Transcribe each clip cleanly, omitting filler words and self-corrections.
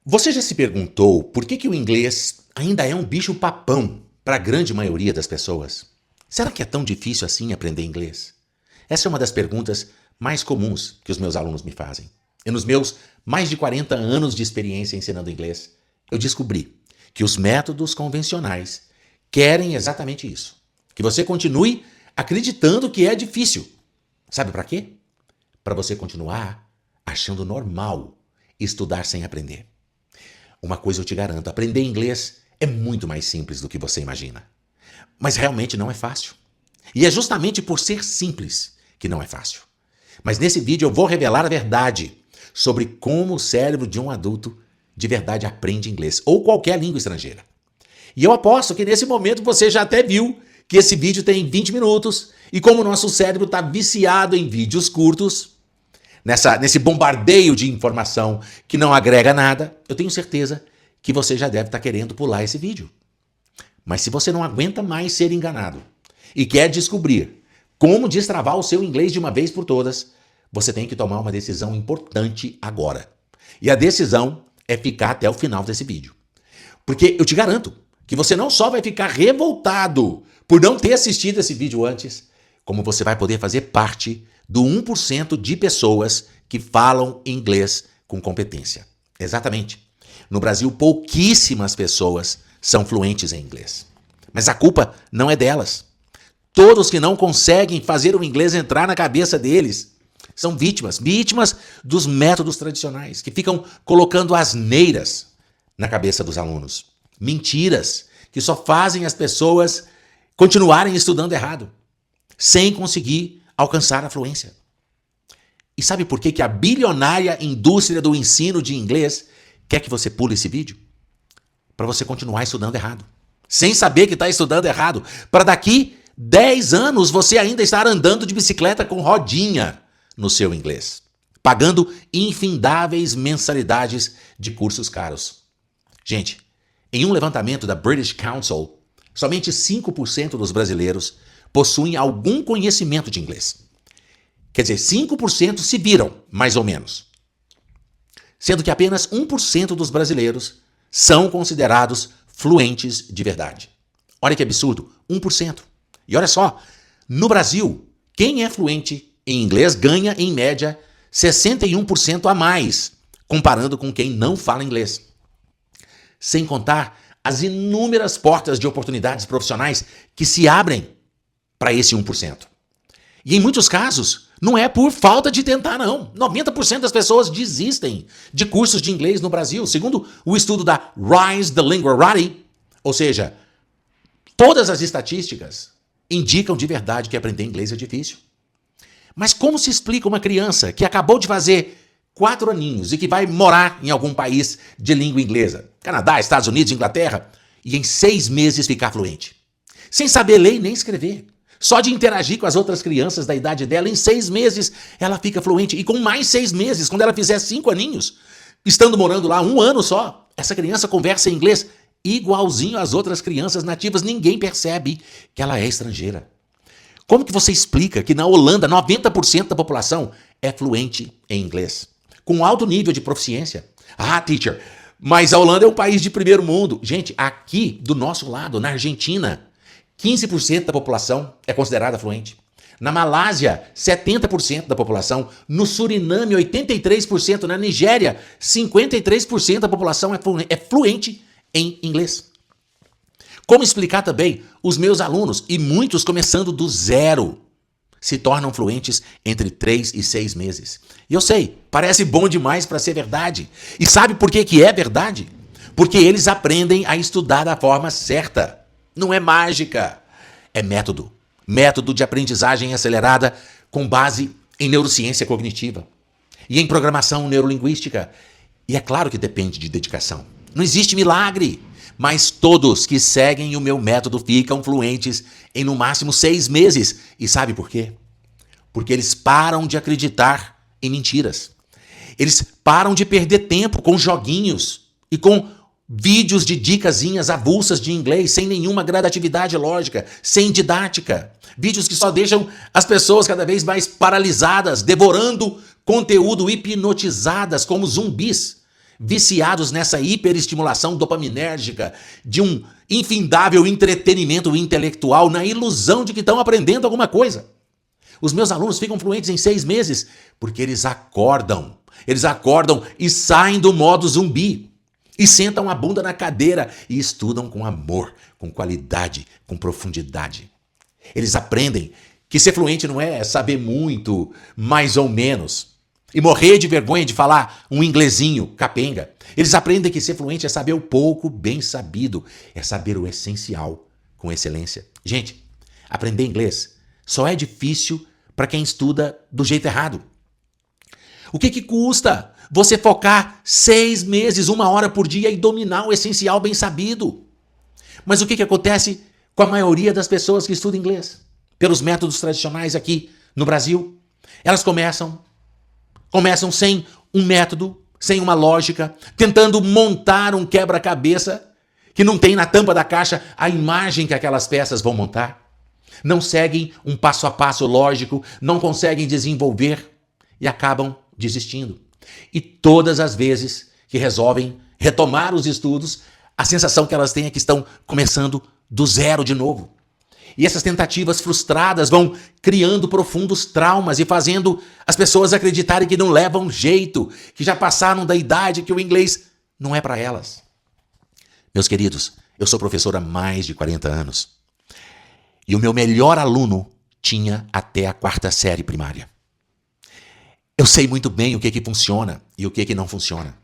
Você já se perguntou por que o inglês ainda é um bicho-papão para a grande maioria das pessoas? Será que é tão difícil assim aprender inglês? Essa é uma das perguntas mais comuns que os meus alunos me fazem. E nos meus mais de 40 anos de experiência ensinando inglês, eu descobri que os métodos convencionais querem exatamente isso. Que você continue acreditando que é difícil. Sabe para quê? Para você continuar achando normal estudar sem aprender. Uma coisa eu te garanto, aprender inglês é muito mais simples do que você imagina. Mas realmente não é fácil. E é justamente por ser simples que não é fácil. Mas nesse vídeo eu vou revelar a verdade sobre como o cérebro de um adulto de verdade aprende inglês ou qualquer língua estrangeira. E eu aposto que nesse momento você já até viu que esse vídeo tem 20 minutos e como o nosso cérebro está viciado em vídeos curtos, nesse bombardeio de informação que não agrega nada, eu tenho certeza que você já deve estar querendo pular esse vídeo. Mas se você não aguenta mais ser enganado e quer descobrir como destravar o seu inglês de uma vez por todas, você tem que tomar uma decisão importante agora. E a decisão é ficar até o final desse vídeo. Porque eu te garanto que você não só vai ficar revoltado por não ter assistido esse vídeo antes, como você vai poder fazer parte do 1% de pessoas que falam inglês com competência. Exatamente. No Brasil, pouquíssimas pessoas são fluentes em inglês. Mas a culpa não é delas. Todos que não conseguem fazer o inglês entrar na cabeça deles são vítimas dos métodos tradicionais, que ficam colocando asneiras na cabeça dos alunos. Mentiras que só fazem as pessoas continuarem estudando errado, sem conseguir alcançar a fluência. E sabe por que a bilionária indústria do ensino de inglês quer que você pule esse vídeo? Para você continuar estudando errado, sem saber que está estudando errado, para daqui 10 anos você ainda estar andando de bicicleta com rodinha no seu inglês, pagando infindáveis mensalidades de cursos caros. Gente, em um levantamento da British Council, somente 5% dos brasileiros possuem algum conhecimento de inglês. Quer dizer, 5% se viram, mais ou menos. Sendo que apenas 1% dos brasileiros são considerados fluentes de verdade. Olha que absurdo, 1%. E olha só, no Brasil, quem é fluente em inglês ganha, em média, 61% a mais, comparando com quem não fala inglês. Sem contar as inúmeras portas de oportunidades profissionais que se abrem para esse 1%. E em muitos casos, não é por falta de tentar, não. 90% das pessoas desistem de cursos de inglês no Brasil, segundo o estudo da Rise the Linguarati, ou seja, todas as estatísticas indicam de verdade que aprender inglês é difícil. Mas como se explica uma criança que acabou de fazer 4 aninhos e que vai morar em algum país de língua inglesa, Canadá, Estados Unidos, Inglaterra, e em 6 meses ficar fluente, sem saber ler nem escrever? Só de interagir com as outras crianças da idade dela, em 6 meses ela fica fluente. E com mais 6 meses, quando ela fizer 5 aninhos, estando morando lá 1 ano só, essa criança conversa em inglês igualzinho às outras crianças nativas. Ninguém percebe que ela é estrangeira. Como que você explica que na Holanda 90% da população é fluente em inglês, com alto nível de proficiência? Ah, teacher, mas a Holanda é um país de primeiro mundo. Gente, aqui do nosso lado, na Argentina, 15% da população é considerada fluente. Na Malásia, 70% da população. No Suriname, 83%. Na Nigéria, 53% da população é fluente em inglês. Como explicar também os meus alunos, e muitos começando do zero, se tornam fluentes entre 3 e 6 meses. E eu sei, parece bom demais para ser verdade. E sabe por que é verdade? Porque eles aprendem a estudar da forma certa. Não é mágica, é método. Método de aprendizagem acelerada com base em neurociência cognitiva e em programação neurolinguística. E é claro que depende de dedicação. Não existe milagre, mas todos que seguem o meu método ficam fluentes em no máximo 6 meses. E sabe por quê? Porque eles param de acreditar em mentiras. Eles param de perder tempo com joguinhos e com vídeos de dicasinhas avulsas de inglês, sem nenhuma gradatividade lógica, sem didática. Vídeos que só deixam as pessoas cada vez mais paralisadas, devorando conteúdo, hipnotizadas como zumbis. viciados nessa hiperestimulação dopaminérgica de um infindável entretenimento intelectual na ilusão de que estão aprendendo alguma coisa. Os meus alunos ficam fluentes em 6 meses porque eles acordam. Eles acordam e saem do modo zumbi. E sentam a bunda na cadeira e estudam com amor, com qualidade, com profundidade. Eles aprendem que ser fluente não é saber muito, mais ou menos, e morrer de vergonha de falar um inglesinho capenga. Eles aprendem que ser fluente é saber o pouco bem sabido, é saber o essencial com excelência. Gente, aprender inglês só é difícil para quem estuda do jeito errado. O que custa você focar 6 meses, 1 hora por dia e dominar o essencial bem sabido? Mas o que acontece com a maioria das pessoas que estudam inglês? Pelos métodos tradicionais aqui no Brasil, elas começam sem um método, sem uma lógica, tentando montar um quebra-cabeça que não tem na tampa da caixa a imagem que aquelas peças vão montar. Não seguem um passo a passo lógico, não conseguem desenvolver e acabam desistindo. E todas as vezes que resolvem retomar os estudos, a sensação que elas têm é que estão começando do zero de novo. E essas tentativas frustradas vão criando profundos traumas e fazendo as pessoas acreditarem que não levam jeito, que já passaram da idade, que o inglês não é para elas. Meus queridos, eu sou professor há mais de 40 anos. E o meu melhor aluno tinha até a 4ª série primária. Eu sei muito bem o que funciona e o que não funciona.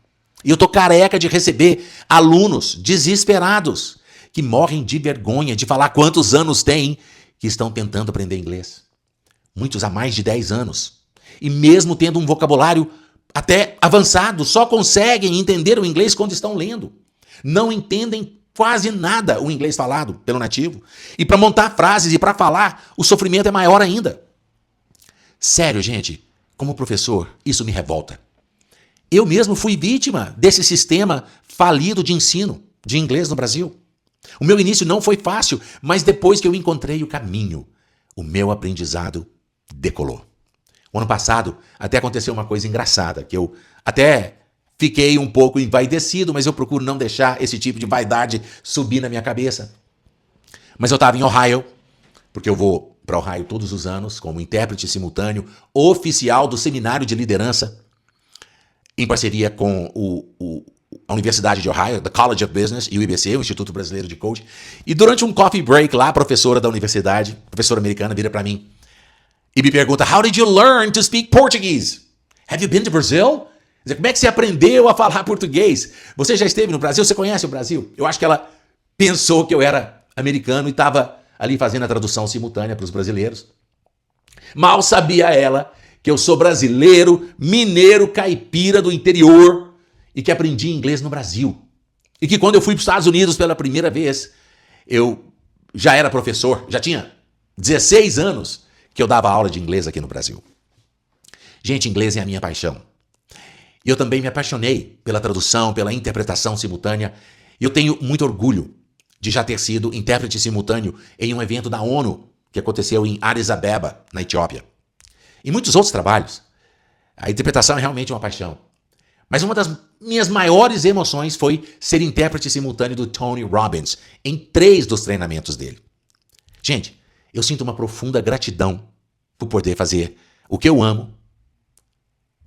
E eu tô careca de receber alunos desesperados que morrem de vergonha de falar quantos anos têm que estão tentando aprender inglês. Muitos há mais de 10 anos. E mesmo tendo um vocabulário até avançado, só conseguem entender o inglês quando estão lendo. Não entendem quase nada o inglês falado pelo nativo. E para montar frases e para falar, o sofrimento é maior ainda. Sério, gente, como professor, isso me revolta. Eu mesmo fui vítima desse sistema falido de ensino de inglês no Brasil. O meu início não foi fácil, mas depois que eu encontrei o caminho, o meu aprendizado decolou. O ano passado até aconteceu uma coisa engraçada, que eu até fiquei um pouco envaidecido, mas eu procuro não deixar esse tipo de vaidade subir na minha cabeça. Mas eu estava em Ohio, porque eu vou para Ohio todos os anos como intérprete simultâneo oficial do Seminário de Liderança, em parceria com a Universidade de Ohio, the College of Business e o IBC, o Instituto Brasileiro de Coaching. E durante um coffee break lá, a professora da universidade, professora americana, vira para mim e me pergunta: How did you learn to speak Portuguese? Have you been to Brazil? Como é que você aprendeu a falar português? Você já esteve no Brasil? Você conhece o Brasil? Eu acho que ela pensou que eu era americano e estava ali fazendo a tradução simultânea para os brasileiros. Mal sabia ela que eu sou brasileiro, mineiro, caipira do interior e que aprendi inglês no Brasil. E que quando eu fui para os Estados Unidos pela primeira vez, eu já era professor, já tinha 16 anos que eu dava aula de inglês aqui no Brasil. Gente, inglês é a minha paixão. E eu também me apaixonei pela tradução, pela interpretação simultânea. E eu tenho muito orgulho de já ter sido intérprete simultâneo em um evento da ONU que aconteceu em Addis Abeba, na Etiópia. E muitos outros trabalhos. A interpretação é realmente uma paixão. Mas uma das minhas maiores emoções foi ser intérprete simultâneo do Tony Robbins em 3 dos treinamentos dele. Gente, eu sinto uma profunda gratidão por poder fazer o que eu amo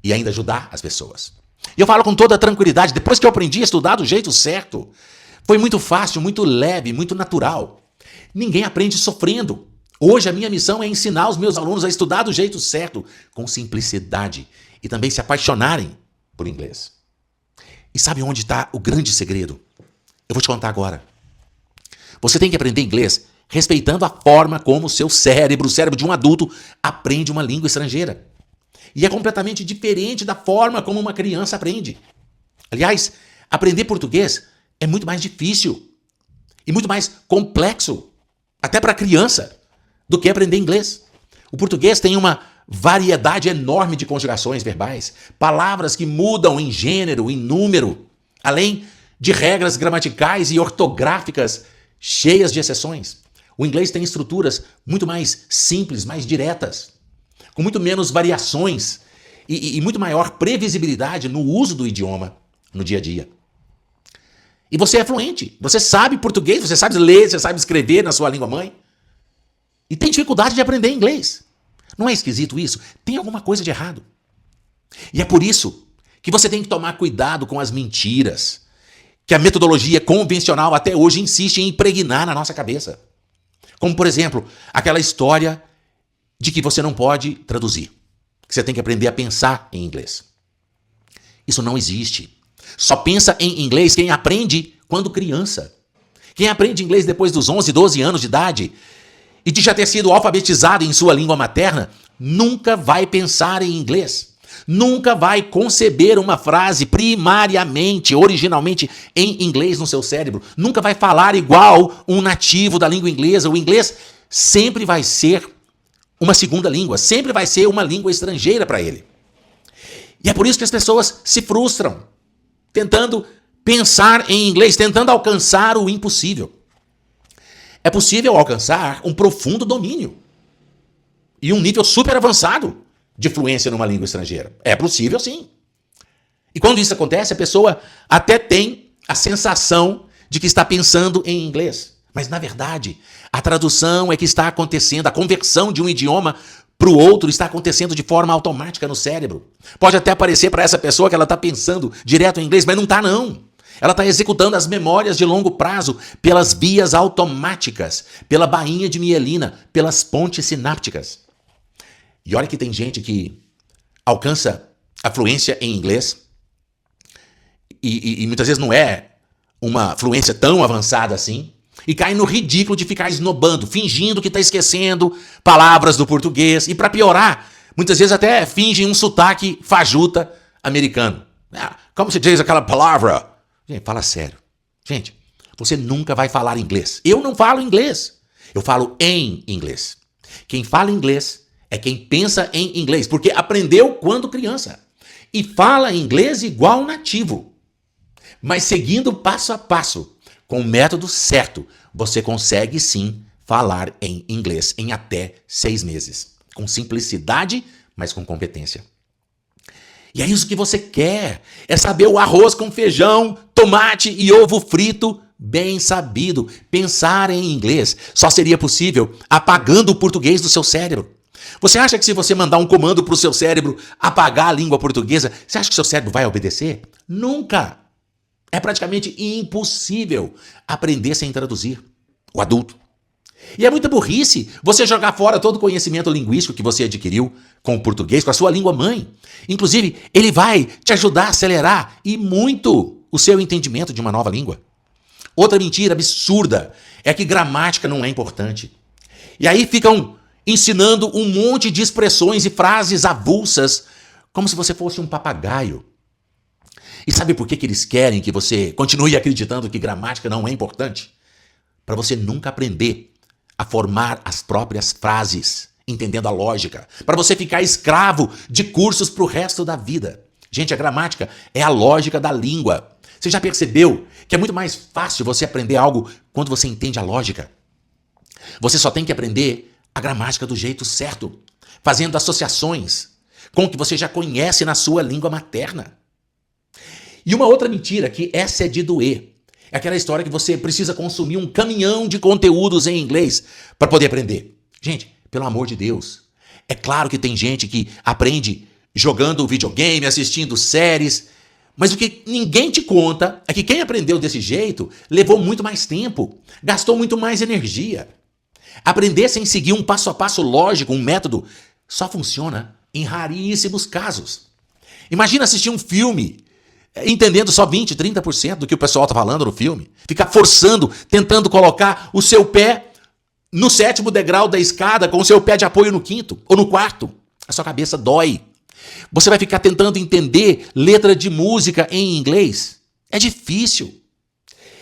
e ainda ajudar as pessoas. E eu falo com toda a tranquilidade, depois que eu aprendi a estudar do jeito certo, foi muito fácil, muito leve, muito natural. Ninguém aprende sofrendo. Hoje a minha missão é ensinar os meus alunos a estudar do jeito certo, com simplicidade, e também se apaixonarem por inglês. E sabe onde está o grande segredo? Eu vou te contar agora. Você tem que aprender inglês respeitando a forma como o seu cérebro, o cérebro de um adulto, aprende uma língua estrangeira. E é completamente diferente da forma como uma criança aprende. Aliás, aprender português é muito mais difícil e muito mais complexo, até para criança, do que aprender inglês. O português tem uma variedade enorme de conjugações verbais, palavras que mudam em gênero, em número, além de regras gramaticais e ortográficas cheias de exceções. O inglês tem estruturas muito mais simples, mais diretas, com muito menos variações e muito maior previsibilidade no uso do idioma no dia a dia. E você é fluente, você sabe português, você sabe ler, você sabe escrever na sua língua mãe. E tem dificuldade de aprender inglês. Não é esquisito isso? Tem alguma coisa de errado. E é por isso que você tem que tomar cuidado com as mentiras que a metodologia convencional até hoje insiste em impregnar na nossa cabeça. Como, por exemplo, aquela história de que você não pode traduzir, que você tem que aprender a pensar em inglês. Isso não existe. Só pensa em inglês quem aprende quando criança. Quem aprende inglês depois dos 11, 12 anos de idade e de já ter sido alfabetizado em sua língua materna, nunca vai pensar em inglês. Nunca vai conceber uma frase primariamente, originalmente em inglês no seu cérebro. Nunca vai falar igual um nativo da língua inglesa. O inglês sempre vai ser uma segunda língua, sempre vai ser uma língua estrangeira para ele. E é por isso que as pessoas se frustram, tentando pensar em inglês, tentando alcançar o impossível. É possível alcançar um profundo domínio e um nível super avançado de fluência numa língua estrangeira. É possível, sim. E quando isso acontece, a pessoa até tem a sensação de que está pensando em inglês. Mas, na verdade, a tradução é que está acontecendo, a conversão de um idioma para o outro está acontecendo de forma automática no cérebro. Pode até parecer para essa pessoa que ela está pensando direto em inglês, mas não está, não. Ela está executando as memórias de longo prazo pelas vias automáticas, pela bainha de mielina, pelas pontes sinápticas. E olha que tem gente que alcança a fluência em inglês e muitas vezes não é uma fluência tão avançada assim e cai no ridículo de ficar esnobando, fingindo que está esquecendo palavras do português e para piorar, muitas vezes até fingem um sotaque fajuta americano. Como se diz aquela palavra? Gente, fala sério. Gente, você nunca vai falar inglês. Eu não falo inglês. Eu falo em inglês. Quem fala inglês é quem pensa em inglês, porque aprendeu quando criança e fala inglês igual nativo. Mas seguindo passo a passo, com o método certo, você consegue sim falar em inglês em até 6 meses. Com simplicidade, mas com competência. E é isso que você quer, é saber o arroz com feijão, tomate e ovo frito bem sabido. Pensar em inglês só seria possível apagando o português do seu cérebro. Você acha que se você mandar um comando para o seu cérebro apagar a língua portuguesa, você acha que seu cérebro vai obedecer? Nunca! É praticamente impossível aprender sem traduzir. O adulto. E é muita burrice você jogar fora todo o conhecimento linguístico que você adquiriu com o português, com a sua língua mãe. Inclusive, ele vai te ajudar a acelerar e muito o seu entendimento de uma nova língua. Outra mentira absurda é que gramática não é importante. E aí ficam ensinando um monte de expressões e frases avulsas, como se você fosse um papagaio. E sabe por que eles querem que você continue acreditando que gramática não é importante? Para você nunca aprender a formar as próprias frases, entendendo a lógica. Para você ficar escravo de cursos para o resto da vida. Gente, a gramática é a lógica da língua. Você já percebeu que é muito mais fácil você aprender algo quando você entende a lógica? Você só tem que aprender a gramática do jeito certo, fazendo associações com o que você já conhece na sua língua materna. E uma outra mentira, que essa é de doer, é aquela história que você precisa consumir um caminhão de conteúdos em inglês para poder aprender. Gente, pelo amor de Deus, é claro que tem gente que aprende jogando videogame, assistindo séries, mas o que ninguém te conta é que quem aprendeu desse jeito levou muito mais tempo, gastou muito mais energia. Aprender sem seguir um passo a passo lógico, um método, só funciona em raríssimos casos. Imagina assistir um filme entendendo só 20%, 30% do que o pessoal está falando no filme. Ficar forçando, tentando colocar o seu pé no 7º degrau da escada com o seu pé de apoio no 5º ou no 4º. A sua cabeça dói. Você vai ficar tentando entender letra de música em inglês. É difícil.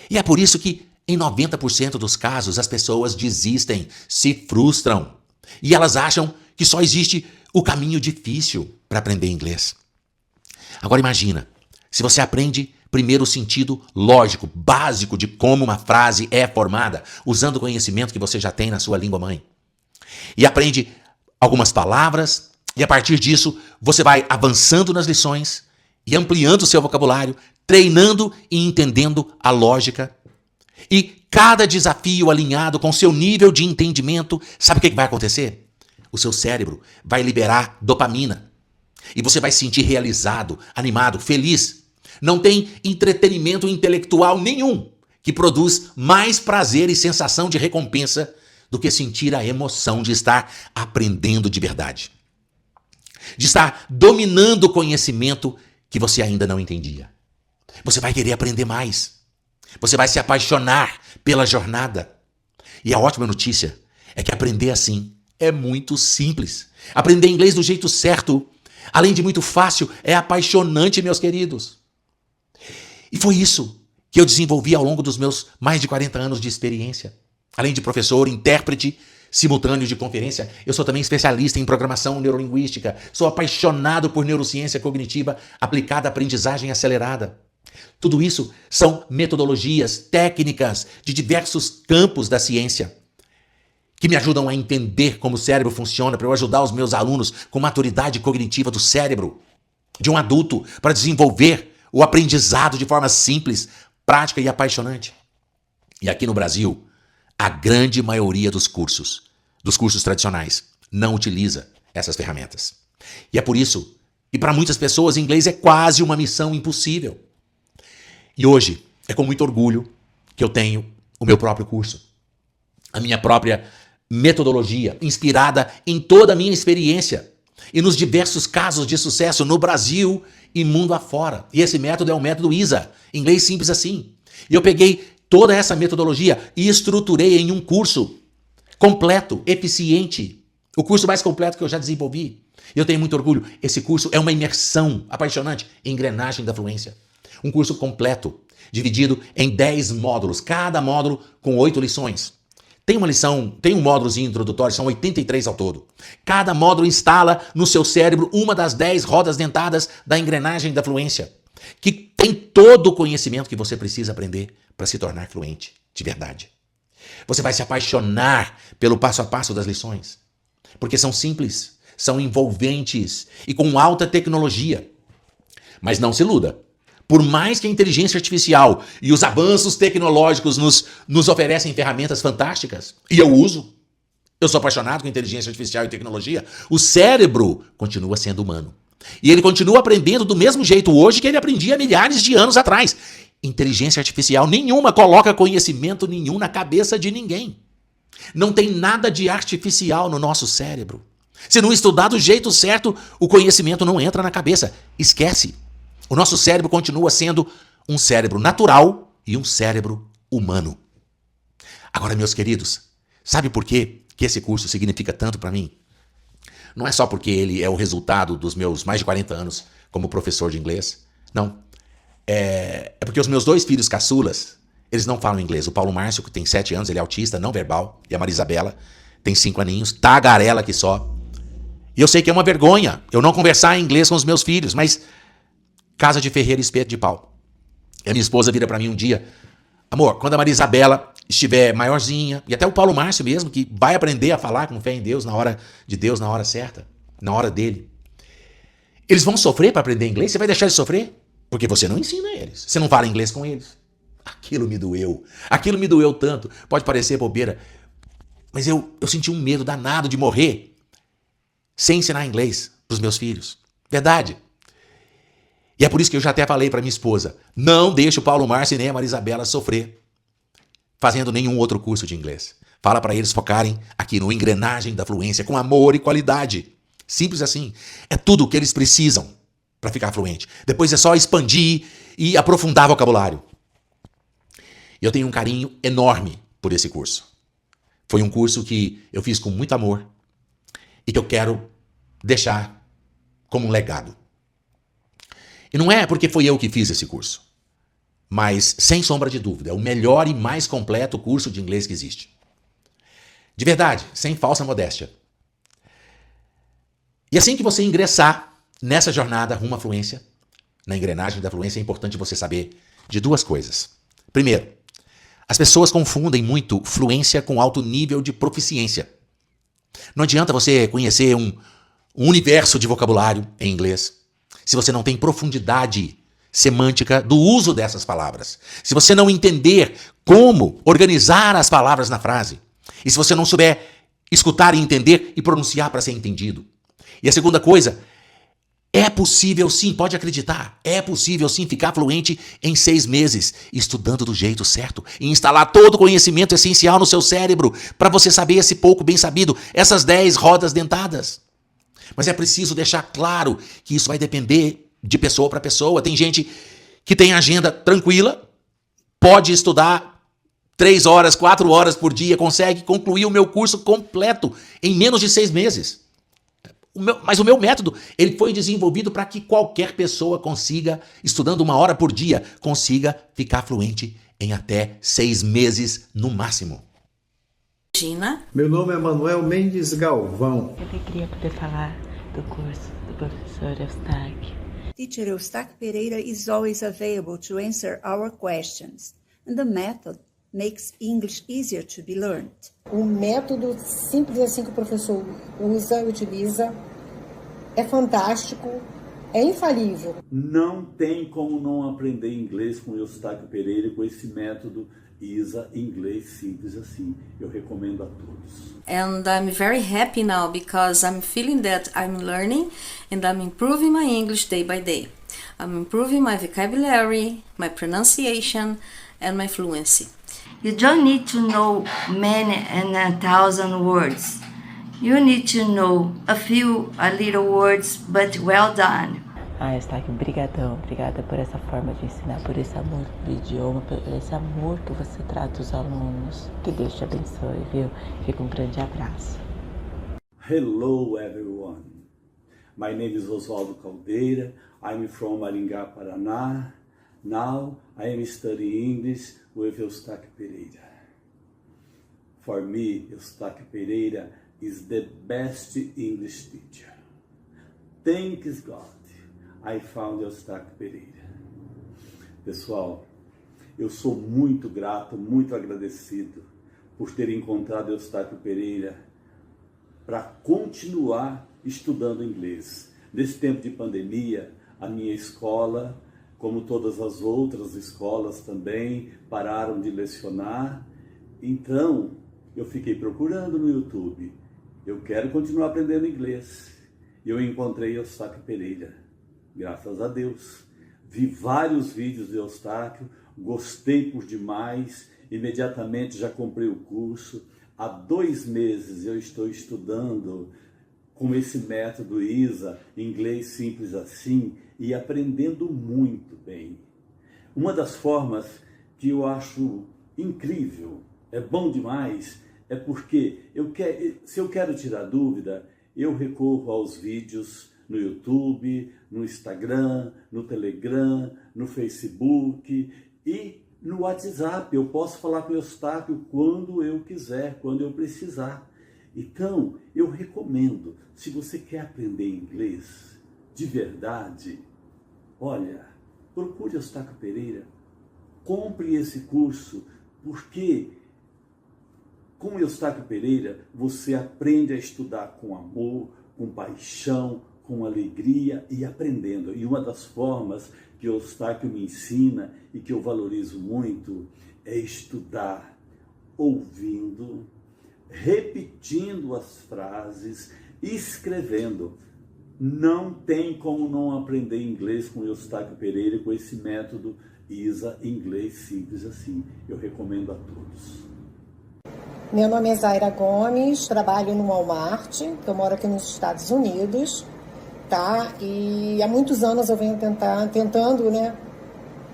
E é por isso que em 90% dos casos as pessoas desistem, se frustram. E elas acham que só existe o caminho difícil para aprender inglês. Agora imagina, se você aprende primeiro o sentido lógico, básico de como uma frase é formada, usando o conhecimento que você já tem na sua língua mãe. E aprende algumas palavras, e a partir disso você vai avançando nas lições e ampliando o seu vocabulário, treinando e entendendo a lógica. E cada desafio alinhado com seu nível de entendimento, sabe o que vai acontecer? O seu cérebro vai liberar dopamina. E você vai se sentir realizado, animado, feliz. Não tem entretenimento intelectual nenhum que produz mais prazer e sensação de recompensa do que sentir a emoção de estar aprendendo de verdade. De estar dominando o conhecimento que você ainda não entendia. Você vai querer aprender mais. Você vai se apaixonar pela jornada. E a ótima notícia é que aprender assim é muito simples. Aprender inglês do jeito certo, além de muito fácil, é apaixonante, meus queridos. E foi isso que eu desenvolvi ao longo dos meus mais de 40 anos de experiência. Além de professor, intérprete, simultâneo de conferência, eu sou também especialista em programação neurolinguística. Sou apaixonado por neurociência cognitiva aplicada à aprendizagem acelerada. Tudo isso são metodologias, técnicas de diversos campos da ciência que me ajudam a entender como o cérebro funciona para eu ajudar os meus alunos com maturidade cognitiva do cérebro de um adulto para desenvolver o aprendizado de forma simples, prática e apaixonante. E aqui no Brasil, a grande maioria dos cursos tradicionais, não utiliza essas ferramentas. E é por isso, e para muitas pessoas, inglês é quase uma missão impossível. E hoje, é com muito orgulho que eu tenho o meu próprio curso. A minha própria metodologia, inspirada em toda a minha experiência e nos diversos casos de sucesso no Brasil e mundo afora. E esse método é o método ISA, inglês simples assim. E eu peguei toda essa metodologia e estruturei em um curso completo, eficiente. O curso mais completo que eu já desenvolvi. E eu tenho muito orgulho. Esse curso é uma imersão apaixonante em engrenagem da fluência. Um curso completo, dividido em 10 módulos, cada módulo com 8 lições. Tem um módulozinho introdutório, são 83 ao todo. Cada módulo instala no seu cérebro uma das 10 rodas dentadas da engrenagem da fluência, que tem todo o conhecimento que você precisa aprender para se tornar fluente, de verdade. Você vai se apaixonar pelo passo a passo das lições, porque são simples, são envolventes e com alta tecnologia. Mas não se iluda. Por mais que a inteligência artificial e os avanços tecnológicos nos oferecem ferramentas fantásticas, e eu uso, eu sou apaixonado com inteligência artificial e tecnologia, o cérebro continua sendo humano. E ele continua aprendendo do mesmo jeito hoje que ele aprendia milhares de anos atrás. Inteligência artificial nenhuma coloca conhecimento nenhum na cabeça de ninguém. Não tem nada de artificial no nosso cérebro. Se não estudar do jeito certo, o conhecimento não entra na cabeça. Esquece. O nosso cérebro continua sendo um cérebro natural e um cérebro humano. Agora, meus queridos, sabe por quê que esse curso significa tanto para mim? Não é só porque ele é o resultado dos meus mais de 40 anos como professor de inglês. Não. É porque os meus 2 filhos caçulas, eles não falam inglês. O Paulo Márcio, que tem 7 anos, ele é autista, não verbal. E a Maria Isabela tem 5 aninhos, tagarela que só. E eu sei que é uma vergonha eu não conversar em inglês com os meus filhos, mas casa de ferreiro e espeto de pau. E a minha esposa vira pra mim um dia: amor, quando a Maria Isabela estiver maiorzinha, e até o Paulo Márcio mesmo, que vai aprender a falar com fé em Deus, na hora certa, na hora dele. Eles vão sofrer para aprender inglês? Você vai deixar eles sofrer? Porque você não ensina eles. Você não fala inglês com eles. Aquilo me doeu. Aquilo me doeu tanto. Pode parecer bobeira, mas eu senti um medo danado de morrer sem ensinar inglês pros meus filhos. Verdade. E é por isso que eu já até falei para minha esposa: não deixe o Paulo Márcio e nem a Maria Isabela sofrer fazendo nenhum outro curso de inglês. Fala para eles focarem aqui no engrenagem da fluência com amor e qualidade. Simples assim. É tudo o que eles precisam para ficar fluente. Depois é só expandir e aprofundar vocabulário. E eu tenho um carinho enorme por esse curso. Foi um curso que eu fiz com muito amor e que eu quero deixar como um legado. E não é porque foi eu que fiz esse curso, mas, sem sombra de dúvida, é o melhor e mais completo curso de inglês que existe. De verdade, sem falsa modéstia. E assim que você ingressar nessa jornada rumo à fluência, na engrenagem da fluência, é importante você saber de 2 coisas. Primeiro, as pessoas confundem muito fluência com alto nível de proficiência. Não adianta você conhecer um universo de vocabulário em inglês se você não tem profundidade semântica do uso dessas palavras, se você não entender como organizar as palavras na frase, e se você não souber escutar e entender e pronunciar para ser entendido. E a segunda coisa, é possível sim, pode acreditar, é possível sim ficar fluente em 6 meses, estudando do jeito certo e instalar todo o conhecimento essencial no seu cérebro para você saber esse pouco bem sabido, essas 10 rodas dentadas. Mas é preciso deixar claro que isso vai depender de pessoa para pessoa. Tem gente que tem agenda tranquila, pode estudar 3 horas, 4 horas por dia, consegue concluir o meu curso completo em menos de 6 meses. Mas o meu método, ele foi desenvolvido para que qualquer pessoa consiga, estudando 1 hora por dia, consiga ficar fluente em até 6 meses no máximo. Gina. Meu nome é Manuel Mendes Galvão. Que alegria poder falar do curso do professor Eustáquio. Teacher Eustáquio Pereira is always available to answer our questions, and the method makes English easier to be learned. Um método simples assim que o professor utiliza, é fantástico, é infalível. Não tem como não aprender inglês com Eustáquio Pereira, com esse método ISA Inglês Simples Assim. Eu recomendo a todos. And I'm very happy now because I'm feeling that I'm learning and I'm improving my English day by day. I'm improving my vocabulary, my pronunciation and my fluency. You don't need to know many and 1,000 words. You need to know a little words, but well done. Eustáquio, brigadão. Obrigada por essa forma de ensinar, por esse amor do idioma, por esse amor que você trata os alunos. Que Deus te abençoe, viu? Fica um grande abraço. Hello everyone. My name is Oswaldo Caldeira. I'm from Maringá, Paraná. Now I am studying English with Eustáquio Pereira. For me, Eustáquio Pereira is the best English teacher. Thanks God, I found Eustáquio Pereira. Pessoal, eu sou muito grato, muito agradecido por ter encontrado Eustáquio Pereira para continuar estudando inglês. Nesse tempo de pandemia, a minha escola, como todas as outras escolas também, pararam de lecionar. Então, eu fiquei procurando no YouTube. Eu quero continuar aprendendo inglês. E eu encontrei Eustáquio Pereira. Graças a Deus. Vi vários vídeos de Eustáquio, gostei por demais. Imediatamente já comprei o curso. Há 2 meses eu estou estudando com esse método ISA, Inglês Simples Assim, e aprendendo muito bem. Uma das formas que eu acho incrível, é bom demais, é porque se eu quero tirar dúvida, eu recorro aos vídeos no YouTube, no Instagram, no Telegram, no Facebook e no WhatsApp. Eu posso falar com o Eustáquio quando eu quiser, quando eu precisar. Então, eu recomendo, se você quer aprender inglês de verdade, olha, procure Eustáquio Pereira, compre esse curso, porque com Eustáquio Pereira você aprende a estudar com amor, com paixão, com alegria e aprendendo. E uma das formas que Eustáquio me ensina e que eu valorizo muito é estudar ouvindo, repetindo as frases, escrevendo. Não tem como não aprender inglês com Eustáquio Pereira, com esse método ISA Inglês Simples Assim. Eu recomendo a todos. Meu nome é Zaira Gomes, trabalho no Walmart, eu moro aqui nos Estados Unidos, tá? E há muitos anos eu venho tentando, né,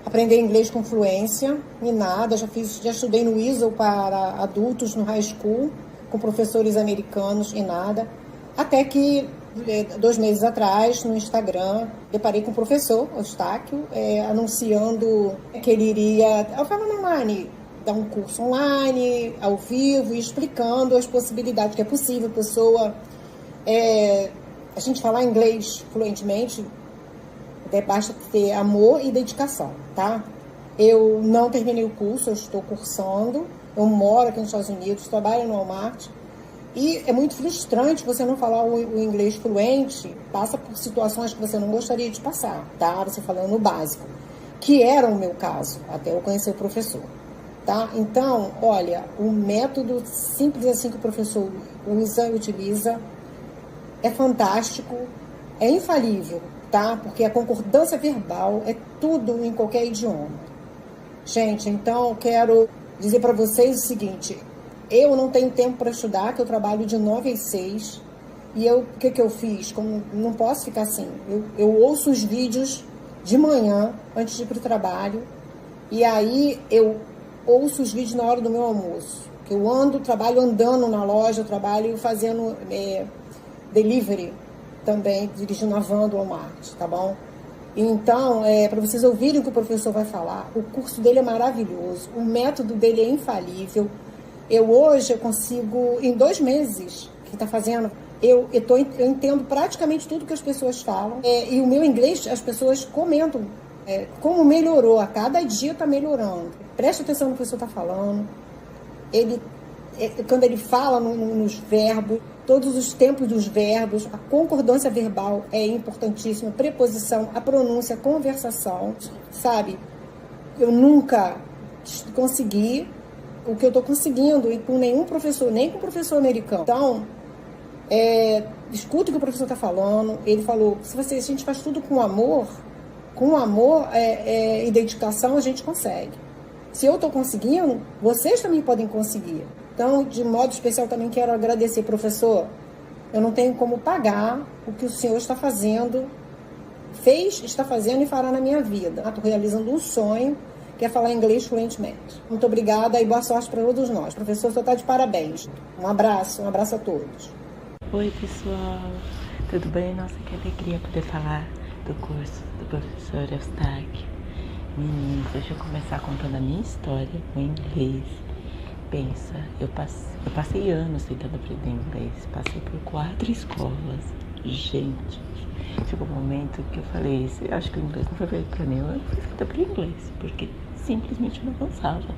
aprender inglês com fluência, e nada, já estudei no ISO para adultos no high school, com professores americanos e nada, até que 2 meses atrás, no Instagram, deparei com o professor Eustáquio, anunciando que ele iria, eu falei, online, dar um curso online, ao vivo, e explicando as possibilidades, que é possível a pessoa, a gente falar inglês fluentemente, basta ter amor e dedicação, tá? Eu não terminei o curso, eu estou cursando, eu moro aqui nos Estados Unidos, trabalho no Walmart, e é muito frustrante você não falar o inglês fluente, passa por situações que você não gostaria de passar, tá? Você falando no básico. que era o meu caso, até eu conhecer o professor. Tá? Então, olha, o método simples assim que o professor usa e utiliza é fantástico, é infalível, tá? Porque a concordância verbal é tudo em qualquer idioma. Gente, então eu quero dizer para vocês o seguinte, eu não tenho tempo para estudar, que eu trabalho de 9 às 6, e o que eu fiz? Como não posso ficar assim, eu ouço os vídeos de manhã, antes de ir para o trabalho, e aí eu ouço os vídeos na hora do meu almoço, que eu trabalho andando na loja, eu trabalho fazendo delivery também, dirigindo a van do Walmart, tá bom? Então, para vocês ouvirem o que o professor vai falar, o curso dele é maravilhoso, o método dele é infalível. Hoje eu consigo, em 2 meses que está fazendo, eu entendo praticamente tudo que as pessoas falam, e o meu inglês, as pessoas comentam como melhorou, a cada dia está melhorando. Preste atenção no que o professor está falando. Quando ele fala nos verbos, todos os tempos dos verbos, a concordância verbal é importantíssima, preposição, a pronúncia, a conversação, sabe? Eu nunca consegui o que eu estou conseguindo com nenhum professor, nem com o professor americano. Então, escuta o que o professor está falando. Ele falou, se a gente faz tudo com amor e dedicação, a gente consegue. Se eu estou conseguindo, vocês também podem conseguir. Então, de modo especial, também quero agradecer, professor. Eu não tenho como pagar o que o senhor está fazendo, está fazendo e fará na minha vida. Estou realizando um sonho, que é falar inglês fluentemente. Muito obrigada e boa sorte para todos nós. Professor, o senhor está de parabéns. Um abraço a todos. Oi, pessoal. Tudo bem? Nossa, que alegria poder falar do curso do professor Eustáquio. Meninos, deixa eu começar contando a minha história com inglês. Pensa, eu passei anos tentando aprender inglês, passei por 4 escolas. Gente, chegou um momento que eu falei, acho que o inglês não foi feito pra mim, eu fui feita pro inglês, porque simplesmente não avançava.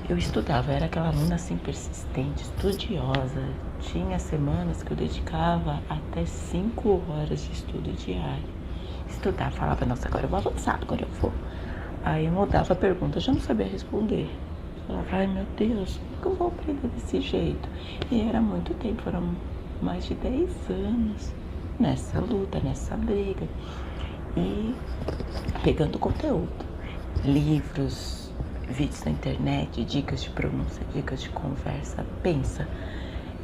Eu estudava, era aquela aluna assim persistente, estudiosa. Tinha semanas que eu dedicava até 5 horas de estudo diário. Estudava, falava, nossa, agora eu vou avançar, agora eu vou. Aí eu mudava a pergunta, eu já não sabia responder. Falava, ai meu Deus, como que eu vou aprender desse jeito? E era muito tempo, foram mais de 10 anos nessa luta, nessa briga. E pegando conteúdo, livros, vídeos na internet, dicas de pronúncia, dicas de conversa. Pensa,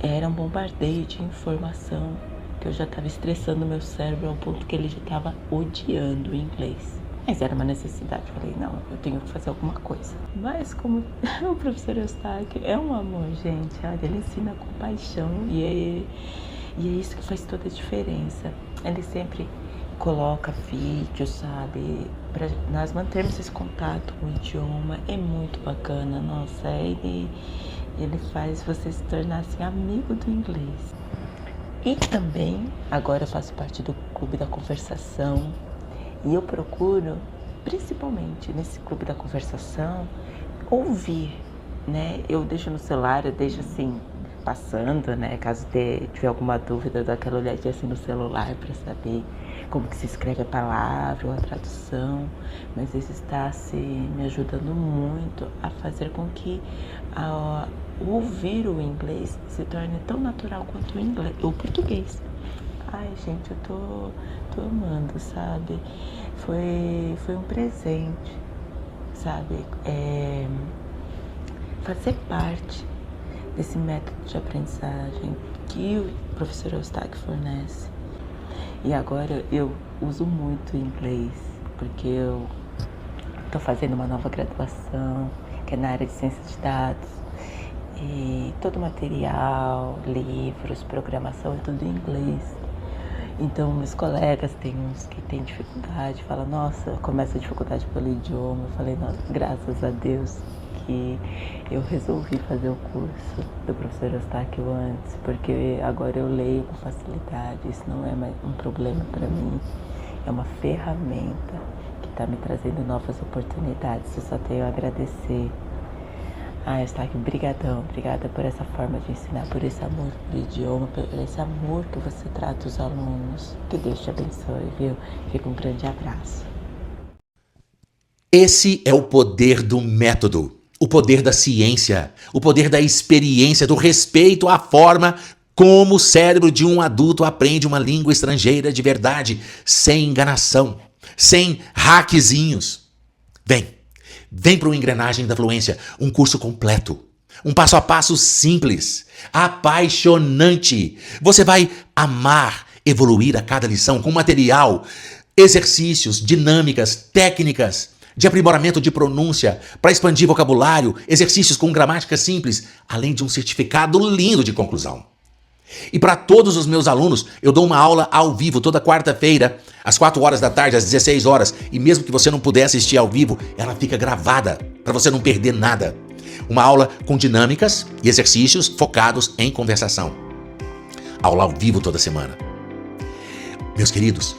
era um bombardeio de informação que eu já estava estressando meu cérebro ao ponto que ele já estava odiando o inglês. Mas era uma necessidade, falei, não, eu tenho que fazer alguma coisa. Mas como o professor Eustáquio é um amor, gente, olha, ele ensina com paixão e é isso que faz toda a diferença. Ele sempre coloca vídeos, sabe, para nós mantermos esse contato com o idioma, é muito bacana, nossa, ele faz você se tornar assim, amigo do inglês. E também, agora eu faço parte do Clube da Conversação, e eu procuro, principalmente nesse Clube da Conversação, ouvir, né? Eu deixo no celular, eu deixo assim, passando, né? Caso tiver alguma dúvida, eu dou aquela olhadinha assim no celular para saber como que se escreve a palavra ou a tradução. Mas isso está assim, me ajudando muito a fazer com que ouvir o inglês se torne tão natural quanto o português. Ai, gente, eu tô amando, sabe? Foi um presente, sabe? Fazer parte desse método de aprendizagem que o professor Eustáquio fornece. E agora eu uso muito o inglês, porque eu tô fazendo uma nova graduação, que é na área de ciência de dados. E todo o material, livros, programação é tudo em inglês. Então, meus colegas, tem uns que têm dificuldade, falam, nossa, começa a dificuldade pelo idioma. Eu falei, nossa, graças a Deus que eu resolvi fazer o curso do professor Eustáquio antes, porque agora eu leio com facilidade, isso não é mais um problema para mim, é uma ferramenta que está me trazendo novas oportunidades, eu só tenho a agradecer. Eustáquio, brigadão, obrigada por essa forma de ensinar, por esse amor do idioma, por esse amor que você trata os alunos. Que Deus te abençoe, viu? Fica um grande abraço. Esse é o poder do método, o poder da ciência, o poder da experiência, do respeito à forma como o cérebro de um adulto aprende uma língua estrangeira de verdade, sem enganação, sem hackzinhos. Vem para o Engrenagem da Fluência, um curso completo, um passo a passo simples, apaixonante. Você vai amar evoluir a cada lição com material, exercícios, dinâmicas, técnicas de aprimoramento de pronúncia, para expandir vocabulário, exercícios com gramática simples, além de um certificado lindo de conclusão. E para todos os meus alunos, eu dou uma aula ao vivo toda quarta-feira, às 4 horas da tarde, às 16 horas. E mesmo que você não puder assistir ao vivo, ela fica gravada, para você não perder nada. Uma aula com dinâmicas e exercícios focados em conversação. Aula ao vivo toda semana. Meus queridos,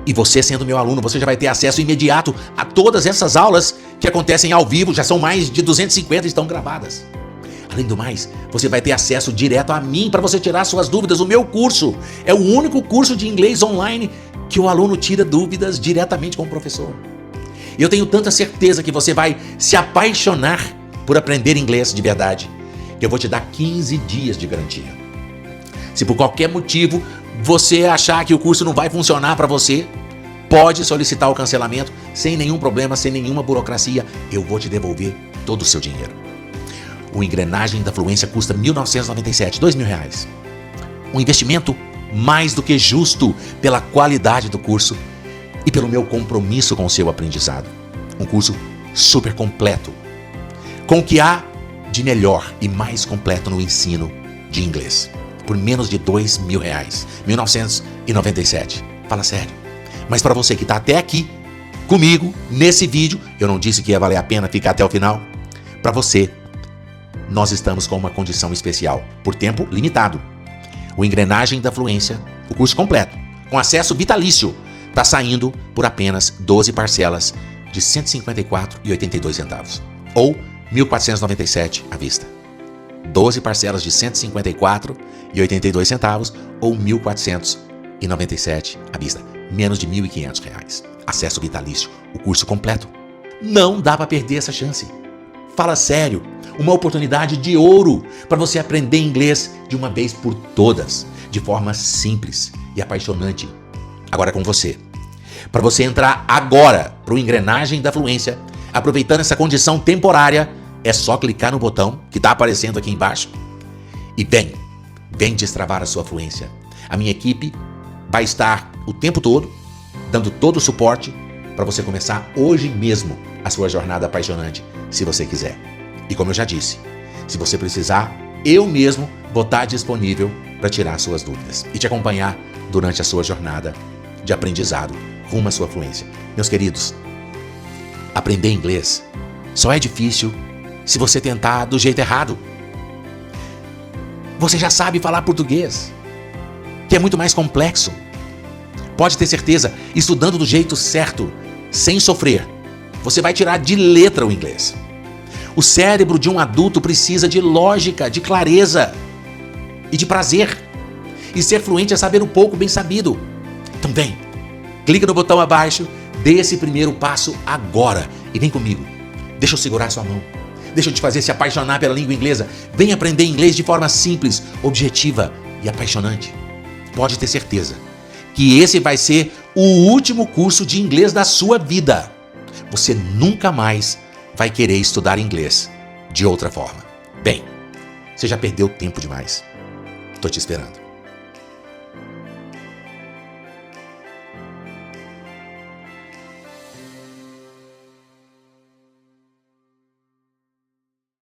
e você sendo meu aluno, você já vai ter acesso imediato a todas essas aulas que acontecem ao vivo, já são mais de 250 e estão gravadas. Além do mais, você vai ter acesso direto a mim para você tirar suas dúvidas. O meu curso é o único curso de inglês online que o aluno tira dúvidas diretamente com o professor. E eu tenho tanta certeza que você vai se apaixonar por aprender inglês de verdade, que eu vou te dar 15 dias de garantia. Se por qualquer motivo você achar que o curso não vai funcionar para você, pode solicitar o cancelamento sem nenhum problema, sem nenhuma burocracia. Eu vou te devolver todo o seu dinheiro. O Engrenagem da Fluência custa R$ 1.997, R$2.000. Um investimento mais do que justo pela qualidade do curso e pelo meu compromisso com o seu aprendizado. Um curso super completo, com o que há de melhor e mais completo no ensino de inglês. Por menos de R$2.000, R$ 1.997. Fala sério. Mas para você que está até aqui comigo, nesse vídeo, eu não disse que ia valer a pena ficar até o final. Para você, nós estamos com uma condição especial, por tempo limitado. O Engrenagem da Fluência, o curso completo, com acesso vitalício, está saindo por apenas 12 parcelas de R$ 154,82, ou R$ 1.497 à vista. 12 parcelas de R$ 154,82 ou R$ 1.497 à vista. Menos de R$ 1.500. Acesso vitalício, o curso completo. Não dá para perder essa chance. Fala sério, uma oportunidade de ouro para você aprender inglês de uma vez por todas, de forma simples e apaixonante. Agora com você. Para você entrar agora para o Engrenagem da Fluência, aproveitando essa condição temporária, é só clicar no botão que está aparecendo aqui embaixo e vem destravar a sua fluência. A minha equipe vai estar o tempo todo dando todo o suporte para você começar hoje mesmo a sua jornada apaixonante, se você quiser. E como eu já disse, se você precisar, eu mesmo vou estar disponível para tirar suas dúvidas e te acompanhar durante a sua jornada de aprendizado rumo à sua fluência. Meus queridos, aprender inglês só é difícil se você tentar do jeito errado. Você já sabe falar português, que é muito mais complexo. Pode ter certeza, estudando do jeito certo, sem sofrer, você vai tirar de letra o inglês. O cérebro de um adulto precisa de lógica, de clareza e de prazer. E ser fluente é saber o pouco bem sabido. Então clica no botão abaixo, dê esse primeiro passo agora e vem comigo. Deixa eu segurar sua mão. Deixa eu te fazer se apaixonar pela língua inglesa. Vem aprender inglês de forma simples, objetiva e apaixonante. Pode ter certeza que esse vai ser o último curso de inglês da sua vida. Você nunca mais vai querer estudar inglês de outra forma. Você já perdeu tempo demais. Estou te esperando.